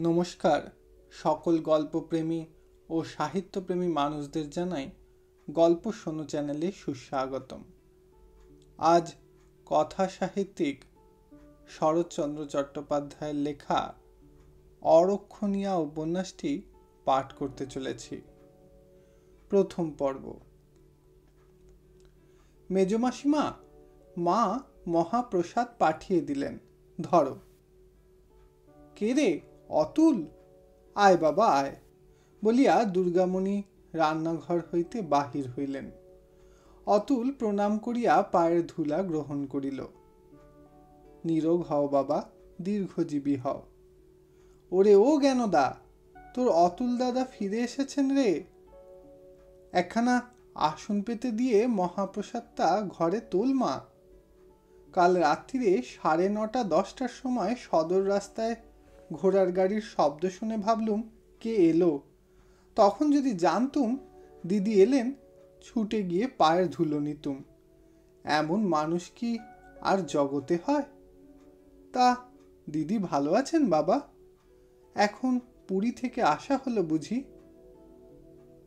নমস্কার। সকল গল্পপ্রেমী ও সাহিত্যপ্রেমী মানুষদের জানাই গল্প শোনো চ্যানেলে সুস্বাগতম। আজ কথা সাহিত্যিক শরৎচন্দ্র চট্টোপাধ্যায়ের লেখা অরক্ষণীয়া উপন্যাসটি পাঠ করতে চলেছি। প্রথম পর্ব। মেজমাসিমা, মা মহাপ্রসাদ পাঠিয়ে দিলেন, ধরো। কে রে, অতুল? আয় বাবা আয় বলিয়া দুর্গামণি রান্নাঘর হইতে বাহির হইলেন। অতুল প্রণাম করিয়া পায়ের ধুলা গ্রহণ করিল। নিরোগ হও বাবা, দীর্ঘজীবী হও। ওরে ও জ্ঞানদা, তোর অতুল দাদা ফিরে এসেছেন রে। একখানা আসন পেতে দিয়ে মহাপ্রসাদটা ঘরে তোল মা। কাল রাত্রিরে 9:30-10টার সময় সদর রাস্তায় ঘোড়ার গাড়ির শব্দ শুনে ভাবলুম কে এলো। তখন যদি জানতুম দিদি এলেন, ছুটে গিয়ে পায়ের ধুলো নিতুম। এমন মানুষ কি আর জগতে হয়? তা দিদি ভালো আছেন বাবা? এখন পুরী থেকে আসা হলো বুঝি?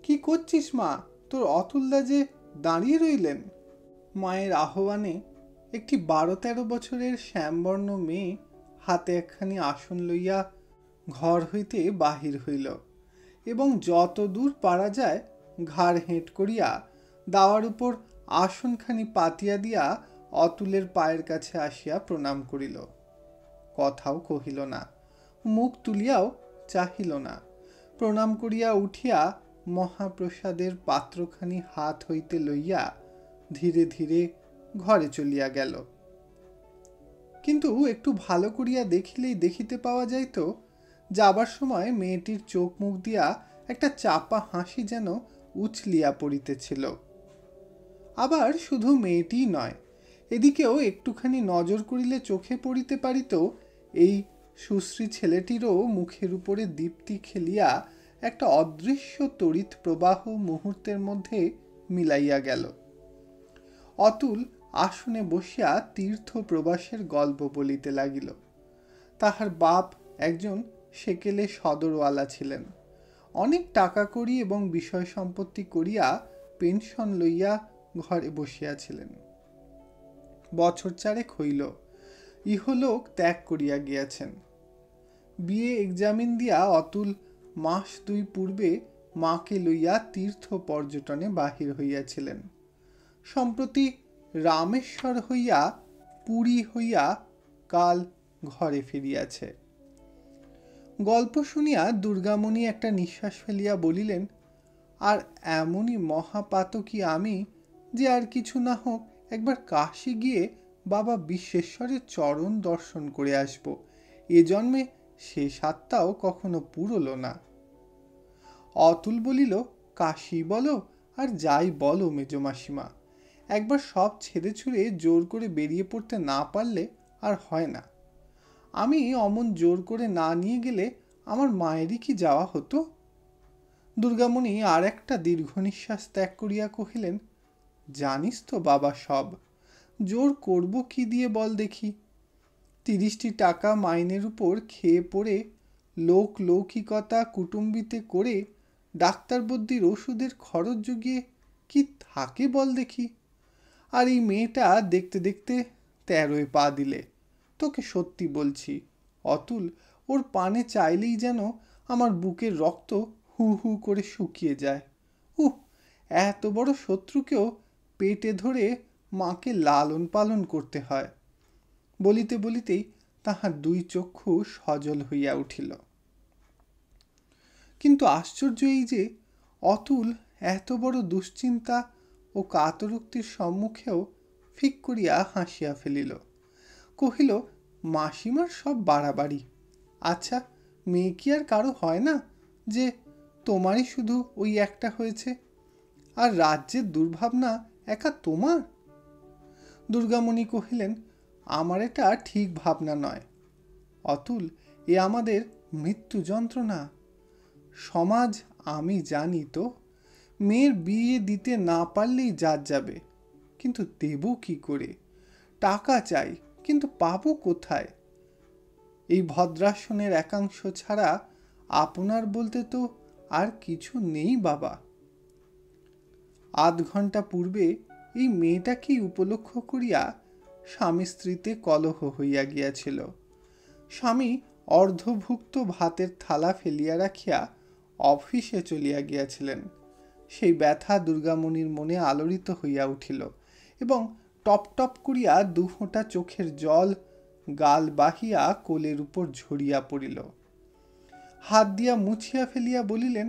কি করছিস মা? তোর অতুলদা যে দাঁড়িয়ে রইলেন। মায়ের আহ্বানে একটি 12-13 বছরের শ্যামবর্ণ মেয়ে হাতে একখানি আসন লইয়া ঘর হইতে বাহির হইল এবং যত দূর পারা যায় ঘাড় হেঁট করিয়া দাওয়ার উপর আসনখানি পাতিয়া দিয়া অতুলের পায়ের কাছে আসিয়া প্রণাম করিল। কথাও কহিল না, মুখ তুলিয়াও চাহিল না। প্রণাম করিয়া উঠিয়া মহাপ্রসাদের পাত্রখানি হাত হইতে লইয়া ধীরে ধীরে ঘরে চলিয়া গেল। কিন্তু একটু ভালো করিয়া দেখিলেই দেখিতে পাওয়া যাইত, যাবার সময় মেয়েটির চোখ মুখ দিয়া একটা চাপা হাসি যেন উছলিয়া পড়িতেছিল। আবার শুধু মেয়েটিই নয়, এদিকেও একটুখানি নজর করিলে চোখে পড়িতে পারিত এই সুশ্রী ছেলেটিরও মুখের উপরে দীপ্তি খেলিয়া একটা অদৃশ্য তড়িৎ প্রবাহ মুহূর্তের মধ্যে মিলাইয়া গেল। অতুল আসনে বসিয়া তীর্থ প্রবাসের গল্প বলিতে লাগিল। তাহার বাপ একজন সেকেলে সদরওয়ালা ছিলেন। অনেক টাকা করি এবং বিষয় সম্পত্তি করিয়া পেনশন লইয়া ঘরে বসিয়াছিলেন। বছর 4 হইল ইহলোক ত্যাগ করিয়া গিয়াছেন। বিয়ে এক্সামিন দিয়া অতুল মাস 2 পূর্বে মাকে লইয়া তীর্থ পর্যটনে বাহির হইয়াছিলেন। সম্প্রতি রামেশ্বর হইয়া পুরী হইয়া কাল ঘরে ফিরিয়াছে। গল্প শুনিয়া দুর্গামণি একটা নিঃশ্বাস ফেলিয়া বলিলেন, আর এমনই মহাপাতকী আমি যে আর কিছু না হোক একবার কাশী গিয়ে বাবা বিশ্বেশ্বরের চরণ দর্শন করে আসব। এ জন্মে সে সাতটাও কখনো পুরল না। অতুল বলিল, কাশী বলো আর যাই বলো মেজমাসিমা, একবার সব ছেড়ে ছুড়ে জোর করে বেরিয়ে পড়তে না পারলে আর হয় না। আমি অমন জোর করে না নিয়ে গেলে আমার মায়েরই কি যাওয়া হতো? দুর্গামণি আর একটা দীর্ঘ নিঃশ্বাস ত্যাগ করিয়া কহিলেন, জানিস তো বাবা সব, জোর করব কি দিয়ে বল দেখি। 30টি টাকা মাইনের উপর খেয়ে পড়ে লোক লৌকিকতা কুটুম্বিতে করে ডাক্তার বদ্যির ওষুধের খরচ জুগিয়ে কি থাকে বল দেখি। আর এই মেয়েটা দেখতে দেখতে 13 পা দিলে। তোকে সত্যি বলছি অতুল, ওর পানে চাইলেই যেন আমার বুকের রক্ত হু হু করে শুকিয়ে যায়। এত বড় শত্রুকেও পেটে ধরে মাকে লালন পালন করতে হয়। বলিতে বলিতেই তাহার 2 চক্ষু সজল হইয়া উঠিল। কিন্তু আশ্চর্য এই যে অতুল এত বড় দুশ্চিন্তা ও কাতরোক্তির সম্মুখেও ফিক করিয়া হাসিয়া ফেলিল। কহিল, মাসিমার সব বাড়াবাড়ি। আচ্ছা, মেয়ে কি আর কারো হয় না যে তোমারই শুধু ওই একটা হয়েছে? আর রাজ্যের দুর্ভাবনা একা তোমার? দুর্গামণি কহিলেন, আমার এটা ঠিক ভাবনা নয় অতুল, এ আমাদের মৃত্যু যন্ত্রণা। সমাজ আমি জানি তো, মেয়ের বিয়ে দিতে না পারলেই জাত যাবে, কিন্তু দেব কি করে? টাকা চাই, কিন্তু পাবো কোথায়? এই ভদ্রাসনের একাংশ ছাড়া আপনার বলতে তো আর কিছু নেই বাবা। আধ ঘন্টা পূর্বে এই মেয়েটাকেই উপলক্ষ করিয়া স্বামী স্ত্রীতে কলহ হইয়া গিয়াছিল। স্বামী অর্ধভুক্ত ভাতের থালা ফেলিয়া রাখিয়া অফিসে চলিয়া গিয়াছিলেন। সেই ব্যথা দুর্গামণির মনে আলোড়িত হইয়া উঠিল এবং টপ টপ করিয়া দুফোঁটা চোখের জল গাল বাহিয়া কোলের উপর ঝরিয়া পড়িল। হাত দিয়া মুছিয়া ফেলিয়া বলিলেন,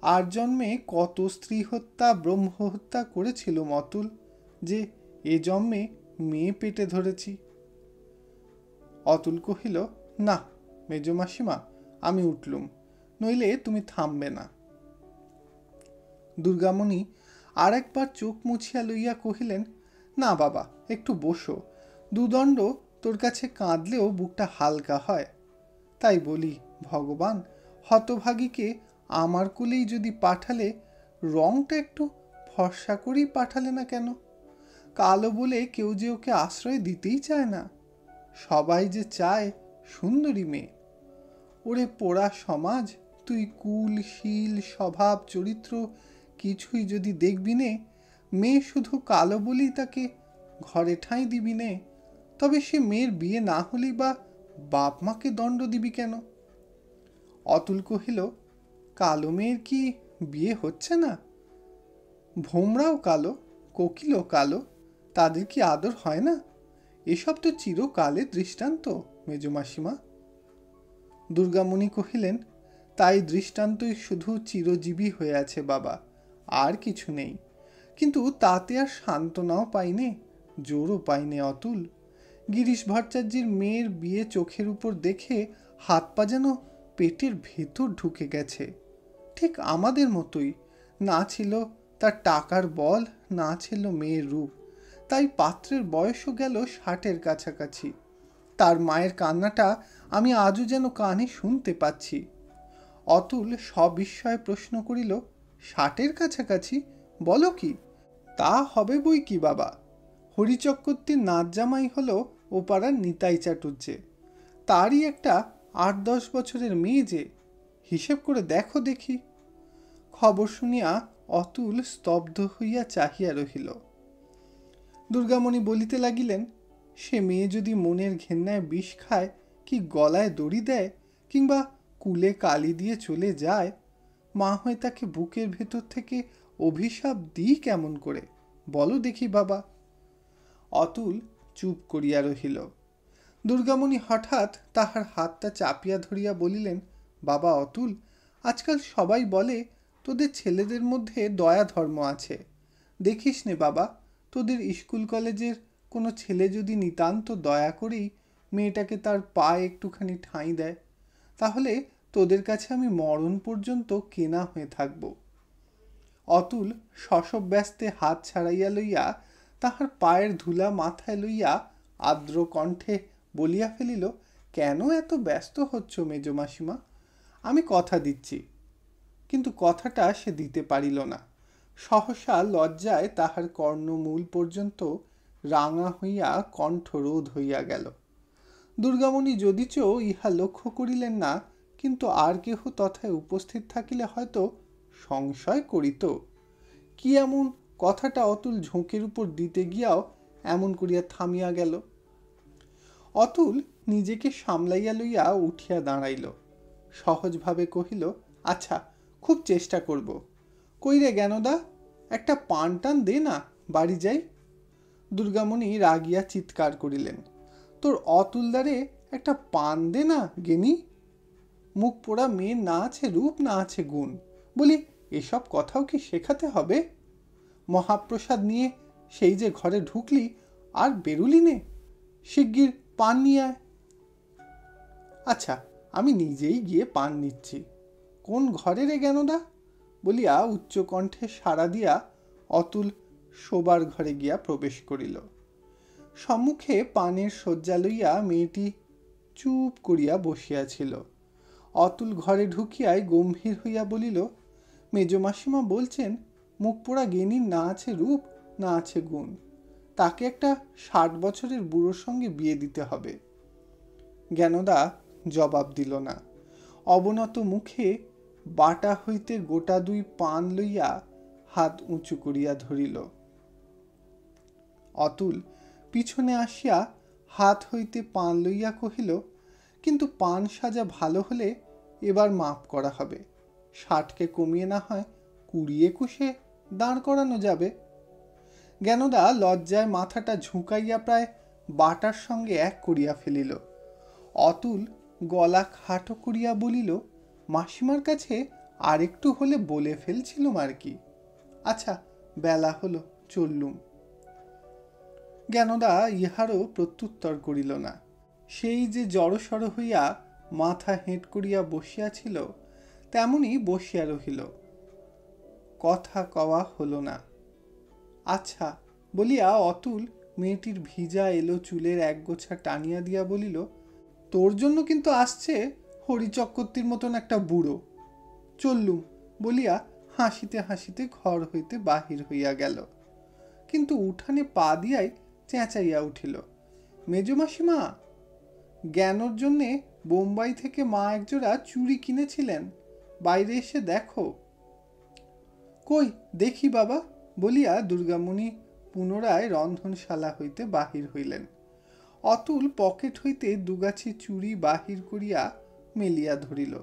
আর জন্মে কত স্ত্রী হত্যা ব্রহ্ম হত্যা করেছিল অতুল, যে এ জন্মে মেয়ে পেটে ধরেছি। অতুল কহিল, না মেজমাসিমা, আমি উঠলুম, নইলে তুমি থামবে না। দুর্গামণি আর একবার চোখ মুছিয়া লইয়া কহিলেন, না বাবা, একটু বসো, দুদণ্ড তোর কাছে কাঁদলেও বুকটা হালকা হয়। তাই বলি, ভগবান, হতভাগীকে আমার কোলেই যদি পাঠালে, রংটা একটু ফর্সা করেই পাঠালে না কেন? কালো বলে কেউ যে ওকে আশ্রয় দিতেই চায় না। সবাই যে চায় সুন্দরী মেয়ে। ওরে পোড়া সমাজ, তুই কুল শীল স্বভাব চরিত্র কিছুই যদি দেখবি নে, মেয়ে শুধু কালো বলেই তাকে ঘরে ঠাঁই দিবি নে, তবে সে মেয়ের বিয়ে না হলেই বা বাপ মাকে দণ্ড দিবি কেন? অতুল কহিল, কালো মেয়ের কি বিয়ে হচ্ছে না? ভোমরাও কালো, কোকিলও কালো, তাদের কি আদর হয় না? এসব তো চিরকালের দৃষ্টান্ত মেজমাসিমা। দুর্গামণি কহিলেন, তাই দৃষ্টান্তই শুধু চিরজীবী হয়ে আছে বাবা, আর কিছু নেই। কিন্তু তাতে আর সান্ত্বনাও পাইনে, জোরও পাইনে অতুল। গিরিশ ভট্টাচার্যের মেয়ের বিয়ে চোখের উপর দেখে হাত পা যেন পেটের ভেতর ঢুকে গেছে। ঠিক আমাদের মতোই, না ছিল তার টাকার বল, না ছিল মেয়ের রূপ, তাই পাত্রের বয়সও গেল 60-এর কাছাকাছি। তার মায়ের কান্নাটা আমি আজও যেন কানে শুনতে পাচ্ছি। অতুল সবিস্ময়ে প্রশ্ন করিল, 60-এর কাছাকাছি বলো কি? তা হবে বই কি বাবা, হরিচক্রবর্তীর নাচ জামাই হলো ও পাড়ার নিতাই চাটুর্যে, তারই একটা 8-10 বছরের মেয়ে যে, হিসেব করে দেখো দেখি। খবর শুনিয়া অতুল স্তব্ধ হইয়া চাহিয়া রহিল। দুর্গামণি বলিতে লাগিলেন, সে মেয়ে যদি মনের ঘেন্নায় বিষ খায়, কি গলায় দড়ি দেয়, কিংবা কুলে কালি দিয়ে চলে যায়, মা হয়ে তাকে বুকের ভেতর থেকে অভিশাপ দিই কেমন করে, বলো দেখি বাবা। অতুল চুপ করিয়া রহিল। দুর্গামণি হঠাৎ তাহার হাতটা চাপিয়া ধরিয়া বলিলেন, বাবা অতুল, আজকাল সবাই বলে তোদের ছেলেদের মধ্যে দয়া ধর্ম আছে। দেখিস নে বাবা, তোদের স্কুল কলেজের কোনো ছেলে যদি নিতান্ত দয়া করেই মেয়েটাকে তার পায়ে একটুখানি ঠাঁই দেয়, তাহলে তোদের কাছে আমি মরণ পর্যন্ত কেনা হয়ে থাকব। অতুল শশব ব্যস্তে হাত ছাড়াইয়া লইয়া তাহার পায়ের ধুলা মাথায় লইয়া আর্দ্র কণ্ঠে বলিয়া ফেলিল, কেন এত ব্যস্ত হচ্ছ মেজমাসিমা? আমি কথা দিচ্ছি। কিন্তু কথাটা সে দিতে পারিল না। সহসা লজ্জায় তাহার কর্ণমূল পর্যন্ত রাঙা হইয়া কণ্ঠরোধ হইয়া গেল। দুর্গামণি যদিচ ইহা লক্ষ্য করিলেন না, কিন্তু আর কেহ তথায় উপস্থিত থাকিলে হয়তো সংশয় করিত। কি এমন কথাটা অতুল ঝোঁকের উপর দিতে গিয়াও এমন করিয়া থামিয়া গেল। অতুল নিজেকে সামলাইয়া লইয়া উঠিয়া দাঁড়াইল, সহজভাবে কহিল, আচ্ছা, খুব চেষ্টা করব। কই রে জ্ঞানদা, একটা পান টান দে না, বাড়ি যাই। দুর্গামণি রাগিয়া চিৎকার করিলেন, তোর অতুলদারে একটা পান দে না গেনি। মুখ পোড়া মেয়ের না আছে রূপ, না আছে গুণ, বলি এসব কথাও কি শেখাতে হবে? মহাপ্রসাদ নিয়ে সেই যে ঘরে ঢুকলি আর বেরুলি নে, শিগগির পান নিয়ে আয়। আচ্ছা, আমি নিজেই গিয়ে পান নিচ্ছি। কোন ঘরে রে জ্ঞানদা? বলিয়া উচ্চকণ্ঠে সাড়া দিয়া অতুল শোবার ঘরে গিয়া প্রবেশ করিল। সম্মুখে পানের শয্যা লইয়া মেয়েটি চুপ করিয়া বসিয়াছিল। অতুল ঘরে ঢুকিয়াই গম্ভীর হইয়া বলিল, মেজমাসিমা বলছেন মুখ পোড়া গেনির না আছে রূপ, না আছে গুণ, তাকে একটা 60 বছরের বুড়োর সঙ্গে বিয়ে দিতে হবে। জ্ঞানদা জবাব দিল না। অবনত মুখে বাটা হইতে গোটা 2 পান লইয়া হাত উঁচু করিয়া ধরিল। অতুল পিছনে আসিয়া হাত হইতে পান লইয়া কহিল, কিন্তু পান সাজা ভালো হলে এবার মাপ করা হবে। 60কে কমিয়ে না হয় 20-21 দাঁড় করানো যাবে। জ্ঞানদা লজ্জায় মাথাটা ঝুঁকাইয়া প্রায় বাটার সঙ্গে এক করিয়া ফেলিল। অতুল গলা খাটো করিয়া বলিল, মাসিমার কাছে আরেকটু হলে বলে ফেলছিলুম আর কি। আচ্ছা, বেলা হলো, চললুম। জ্ঞানদা ইহারও প্রত্যুত্তর করিল না। সেই যে জড়সড় হইয়া মাথা হেঁট করিয়া বসিয়াছিল তেমনি বসিয়া রহিল। কথা কওয়া হলো না। আচ্ছা বলিয়া অতুল মেয়েটির ভিজা এলো চুলের একগোছা টানিয়া দিয়া বলিল, তোর জন্য কিন্তু আসছে হরিচক্রবর্তীর মতন একটা বুড়ো। চললুম বলিয়া হাসিতে হাসিতে ঘর হইতে বাহির হইয়া গেল। কিন্তু উঠানে পা দিয়াই চেঁচাইয়া উঠিল, মেজো মাসিমা, জ্ঞানর জন্যে বোম্বাই থেকে মা একজোড়া চুড়ি কিনেছিলেন, বাইরে এসে দেখো। কই দেখি বাবা বলিয়া দুর্গামণি পুনরায় রন্ধনশালা হইতে বাহির হইলেন। অতুল পকেট হইতে দুগাছি চুড়ি বাহির করিয়া মেলিয়া ধরিল।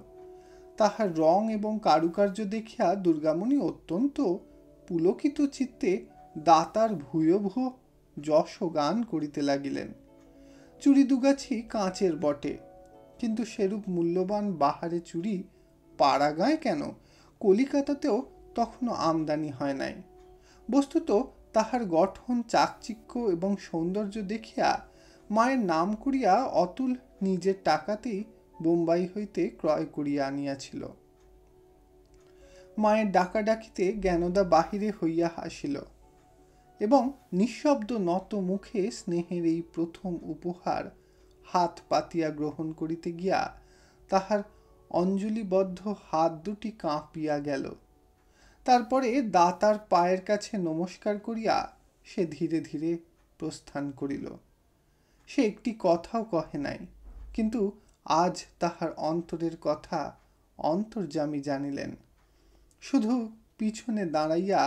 তাহার রং এবং কারুকার্য দেখিয়া দুর্গামণি অত্যন্ত পুলকিত চিত্তে দাতার ভূয়ভূ যশ গান করিতে লাগিলেন। চুড়ি দুগাছি কাঁচের বটে, কিন্তু সেরূপ মূল্যবান বাহারে চুড়ি পাড়াগাঁয় কেন, কলিকাতাতেও তখনও আমদানি হয় নাই। বস্তুত তাহার গঠন, চাকচিক্য এবং সৌন্দর্য দেখিয়া মায়ের নাম করিয়া অতুল নিজের টাকাতেই বোম্বাই হইতে ক্রয় করিয়া আনিয়াছিল। মায়ের ডাকাডাকিতে জ্ঞানদা বাহিরে হইয়া হাসিল এবং নিঃশব্দ নত মুখে স্নেহের এই প্রথম উপহার হাত পাতিয়া গ্রহণ করিতে গিয়া তাহার অঞ্জলিবদ্ধ হাত দুটি কাঁপিয়া গেল। তারপরে দাতার পায়ের কাছে নমস্কার করিয়া সে ধীরে ধীরে প্রস্থান করিল। সে একটি কথাও কহে নাই, কিন্তু আজ তাহার অন্তরের কথা অন্তর্যামী জানিলেন। শুধু পিছনে দাঁড়াইয়া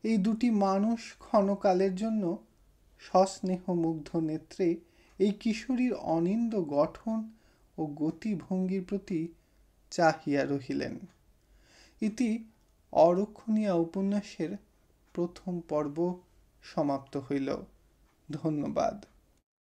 এই দুটি মানুষ ক্ষণকালের জন্য সস্নেহ মুগ্ধ নেত্রে এই কিশোরীর অনিন্দ গঠন ও গতিভঙ্গির প্রতি চাহিয়া রহিলেন। ইতি অরক্ষণীয়া উপন্যাসের প্রথম পর্ব সমাপ্ত হইল। ধন্যবাদ।